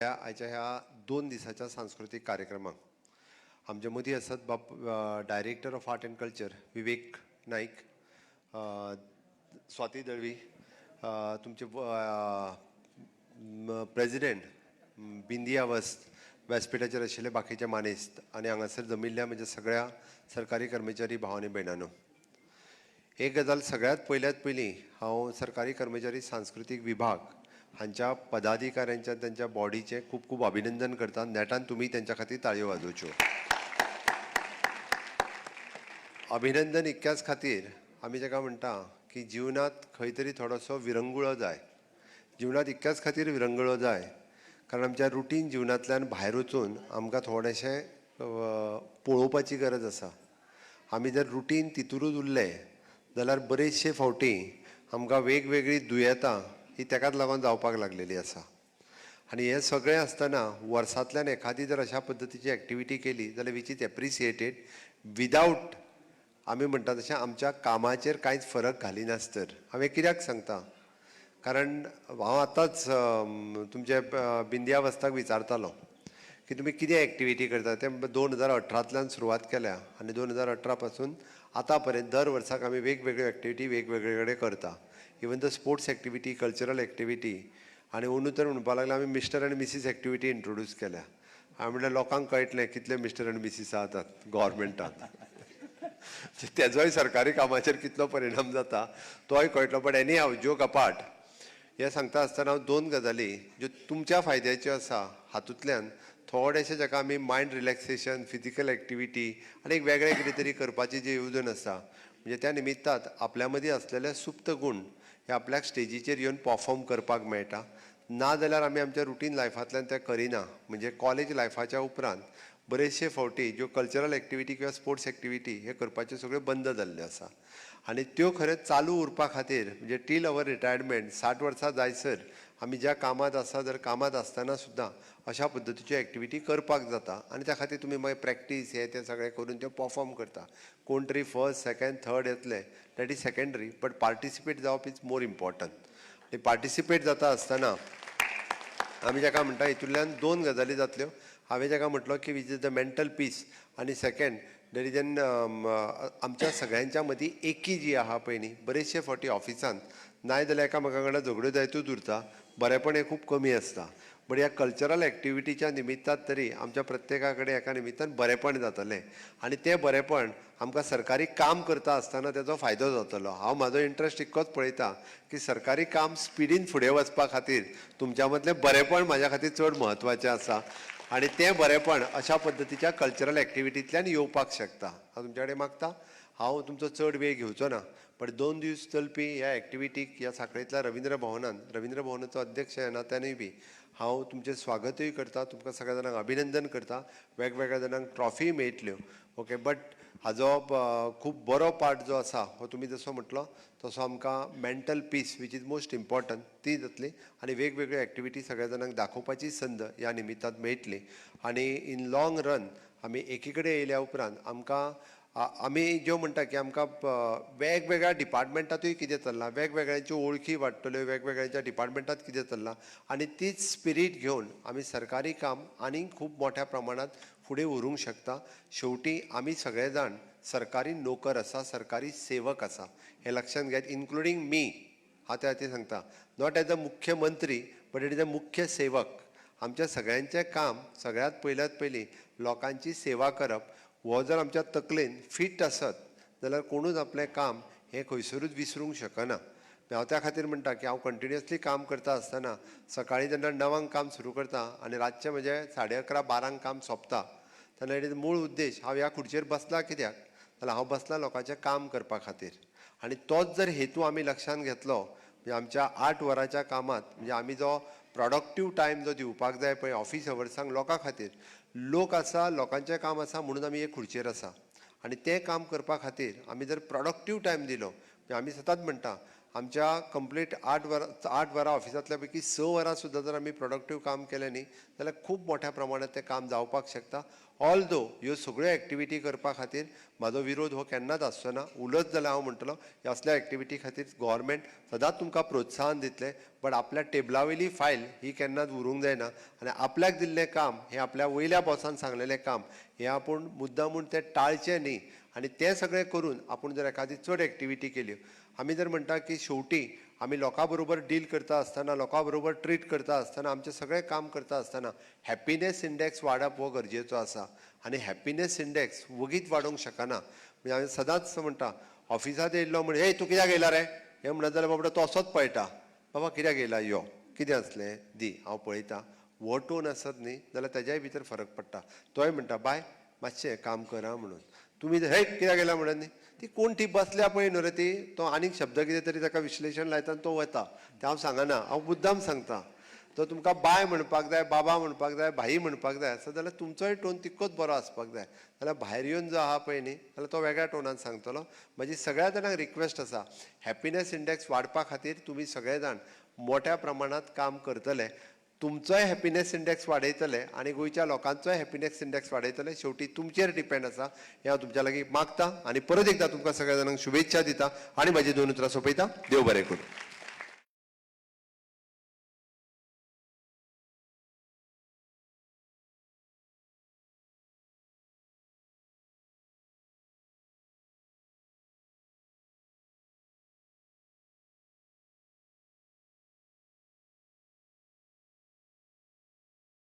आयच्या ह्या 2 दिसाच्या सांस्कृतिक कार्यक्रमाक आमचे मदीं आसात director of art and culture Vivek Naik, Swati Dalvi, तुमचे प्रेसिडेंट बिंदिया वस्त, व्यासपीठाचेर आशिल्ले बाकीचे मानेस्त आनी हांगासर जमिल्ल्या म्हणजे सगळ्या सरकारी कर्मचारी भाव आनी भयणांनो, एक गजाल सगळ्यात पयलीं हांव सरकारी कर्मचारी सांस्कृतिक विभाग हांच्या पदाधिकाऱ्यांच्या त्यांच्या बॉडीचे खूब खूब अभिनंदन करता. नेटान तुमी त्यांच्या खातीर ताळयो वाजोवच्यो. अभिनंदन इतक्याच खातीर आमी जेका म्हणटा की जिवनात खंय तरी थोडोसो विरंगुळो जाय. जिवनात इतक्याच खातीर विरंगुळो जाय कारण आमच्या रुटीन जिवनांतल्यान भायर वचून आमकां थोडेशें पळोवपाची गरज आसा. आमी जर रुटीन तितूरूच उरले जाल्यार बरेचशे फावटी आमकां वेगवेगळी दुयेंतां ही तेकाच लागून जावपाक लागलेली आसा. आनी हें सगळें आसतना वर्सांतल्यान एखादी जर अशा पद्दतीची एक्टिविटी केली जाल्यार वीच इज एप्रिसिएटेड विदावट आमी म्हणटा तशें आमच्या कामाचेर कांयच फरक घालिनासतर. हांवें कित्याक सांगता कारण हांव आतांच तुमचे बिंदिया वस्ताक विचारतालो की तुमी कितें एक्टिविटी करता. तें 2018तल्यान सुरवात केल्या आनी 2018 पासून आतां पर्यंत दर वर्साक आमी वेगवेगळ्यो एक्टिविटी वेगवेगळे कडेन करता. Even the sports activity, cultural activity, आनी अंदू तर म्हणपाक लागला आमी मिस्टर आनी मिसीस एक्टिविटी इंट्रोड्यूस केल्या. हांवें म्हणलें लोकांक कळटलें कितले मिस्टर आनी मिसीस आसात गोवोरमेंटान. तेजोय सरकारी कामाचेर कितलो परिणाम जाता तोय कळटलो. बट एनी हांव जोक अपार्ट, हें सांगता आसतना हांव 2 गजाली ज्यो तुमच्या फायद्याच्यो आसा हातूंतल्यान थोडेशें जाका आमी मायंड रिलॅक्सेशन, फिजिकल एक्टिविटी आनी एक वेगळें कितें तरी करपाची जी येवजण आसा म्हणजे त्या निमित्तान आपल्या मदीं आसलेले सुप्त गुण हे आपल्याक स्टेजीचेर येवन परफॉर्म करपाक मेळटा. ना जाल्यार आमी आमच्या रुटीन लायफांतल्यान तें करिना. म्हणजे कॉलेज लायफाच्या उपरांत बरेचशे फावटी ज्यो कल्चरल एक्टिविटी किंवा स्पोर्ट्स एक्टिविटी हे करपाच्यो सगळ्यो बंद जाल्ल्यो आसा. आनी त्यो खरेंच चालू उरपा खातीर म्हणजे टील अवर रिटायरमेंट 60 वर्सां जायसर आमी ज्या कामात आसा जर कामात आसतना सुद्दां अशा पद्दतीच्यो एक्टिविटी करपाक जाता. आनी त्या खातीर तुमी मागीर प्रॅक्टीस हे तें सगळें करून त्यो परफॉर्म करता. कोण तरी फर्स्ट, सेकंड, थर्ड येतले that is secondary, but participate जावप इज मोर इम्पॉर्टंट. आनी पार्टिसिपेट जाता आसतना आमी जाका म्हणटा हितूंतल्यान 2 गजाली जातल्यो. हांवें जाका म्हटलो की which is the mental peace आनी सेकंड देर इज एन आमच्या सगळ्यांच्या मदीं एकी जी आहा पळय न्ही, बरेचशे फावटी ऑफिसांत नाय जाल्यार एकामेका कडेन झगड्यो जायतूच उरता, बरेपण हें खूब कमी आसता. बट ह्या कल्चरल एक्टिविटीच्या निमित्तान तरी आमच्या प्रत्येका कडेन एका निमित्तान बरेपण जातलें आनी तें बरेपण आमकां सरकारी काम करता आसतना तेजो फायदो जातलो. हांव म्हाजो इंट्रस्ट इतकोच पळयता की सरकारी काम स्पिडीन फुडें वचपा खातीर तुमच्या मदलें बरेपण म्हाज्या खातीर चड म्हत्वाचें आसा आनी तें बरेपण अशा पद्दतीच्या कल्चरल एक्टिविटींतल्यान येवपाक शकता. हांव तुमचे कडेन मागता हांव तुमचो चड वेळ घेवचो ना, बट 2 दीस चलपी ह्या एक्टिविटीक ह्या सांखळेंतल्या रवींद्र भवनाचो अध्यक्ष ह्या नात्यानूय बी हांव तुमचें स्वागतूय करता. तुमकां सगळ्या जाणांक अभिनंदन करता. वेगवेगळ्या जाणांक ट्रॉफी मेळटल्यो. ओके, बट हाजो खूब बरो पार्ट जो आसा हो तुमी जसो म्हटलो तसो आमकां mental peace which is most important ती जातली आनी वेगवेगळ्यो एक्टिविटी सगळ्या जाणांक दाखोवपाची संद ह्या निमित्तान मेळटली. आनी इन लॉंग रन आमी एकी कडेन येयल्या उपरांत आमकां आमी ज्यो म्हणटा की आमकां वेगवेगळ्या डिपार्टमेंटांतूय कितें चल्लां, वेगवेगळ्यांच्यो वळखी वाडटल्यो, वेगवेगळ्यांच्या डिपार्टमेंटांत कितें चल्लां आनी तीच स्पिरीट घेवन आमी सरकारी काम आनीक खूब मोठ्या प्रमाणांत फुडें व्हरूंक शकता. शेवटी आमी सगळे जाण सरकारी नोकर आसा, सरकारी सेवक आसा, हें लक्षांत घेयात, इन्क्लुडींग मी. हांव त्या खातीर सांगता नॉट एज अ मुख्यमंत्री बट इट इज अ मुख्य सेवक. आमच्या सगळ्यांचें काम सगळ्यात पयलीं लोकांची सेवा करप. हो जर आमच्या तकलेन फिट आसत जाल्यार कोणूच आपलें काम हें खंयसरूच विसरूंक शकना. हांव त्या खातीर म्हणटा की हांव कंटिन्युअसली काम करता आसतना सकाळीं जेन्ना 9 काम सुरू करता आनी रातचें म्हजें 11:30-12 काम सोंपता तेन्ना इट इज मूळ उद्देश हांव ह्या खुर्चेर बसला कित्याक जाल्यार हांव बसला लोकांचें काम करपा खातीर. आनी तोच जर हेतू आमी लक्षांत घेतलो म्हणजे आमच्या 8 वरांच्या कामात म्हणजे आमी जो प्रॉडक्टीव टायम जो दिवपाक जाय पळय ऑफिस अवर्सांक लोकां खातीर, लोक आसा, लोकांचें काम आसा म्हणून आमी एक खुर्चेर आसा. आनी तें काम करपा खातीर आमी जर प्रॉडक्टीव टायम दिलो म्हणजे आमी सदांच म्हणटा आमच्या कंप्लीट 8 वरां ऑफिसांतल्या पैकी 6 वरां सुद्दां जर आमी प्रोडक्टीव काम केलें न्ही जाल्यार खूब मोठ्या प्रमाणांत तें काम जावपाक शकता. ऑल दो ह्यो सगळ्यो एक्टिविटी करपा खातीर म्हाजो विरोध हो केन्नाच आसचो ना. उलत जाल्यार हांव म्हणटलो ह्या असल्या एक्टिविटी खातीर गव्हर्मेंट सदांच तुमकां प्रोत्साहन दितले, बट आपल्या टेबला वयली फायल ही केन्नाच उरूंक जायना आनी आपल्याक दिल्लें काम हें आपल्या वयल्या बॉसान सांगलेलें काम हें आपूण मुद्दामून तें टाळचें न्ही आनी तें सगळें करून आपूण जर एखादी चड एक्टिविटी केल्यो आमी जर म्हणटा की शेवटी आमी लोकां बरोबर डील करता आसतना लोकां बरोबर ट्रीट करता आसतना आमचें सगळें काम करता आसतना हॅपिनेस इंडेक्स वाडप हो गरजेचो आसा आनी हॅपिनेस इंडेक्स वगीच वाडोवंक शकना. म्हणजे हांवें सदांच म्हणटा ऑफिसांत येयल्लो म्हण हे तूं कित्याक येयला रे हें म्हणत जाल्यार बाबा तो असोच पळयता बाबा कित्याक येयला यो कितें असलें दी हांव पळयतां. हो टोन आसत न्ही जाल्यार तेज्याय भितर फरक पडटा. तोय म्हणटा बाय मातशें काम करा म्हणून तुमी हे कित्याक येयला म्हणत न्ही ती कोण ती बसल्या पळय न्हू रे ती तो आनीक शब्द कितें तरी ताका विश्लेशण लायता आनी तो वता तें हांव सांगना हांव मुद्दाम सांगता. तो तुमकां बाय म्हणपाक जाय बाबा म्हणपाक जाय भाई म्हणपाक जाय आसत जाल्यार तुमचोय टोन तितकोच बरो आसपाक जाय. जाल्यार भायर येवन जो आहा पळय न्ही जाल्यार तो वेगळ्या टोनान सांगतलो. म्हजी सगळ्या जाणांक रिक्वेस्ट आसा हॅपिनेस इंडेक्स वाडपा खातीर तुमी सगळे जाण मोठ्या प्रमाणांत काम करतले. तुमचोय हॅपिनेस इंडेक्स वाडयतले आनी गोंयच्या लोकांचोय हॅपिनेस इंडेक्स वाडयतले. शेवटी तुमचेर डिपेंड आसा हें हांव तुमच्या लागीं मागतां आनी परत एकदां तुमकां सगळ्या जाणांक शुभेच्छा दिता आनी म्हाजी 2 उतरां सोंपयता. देव बरें करूं.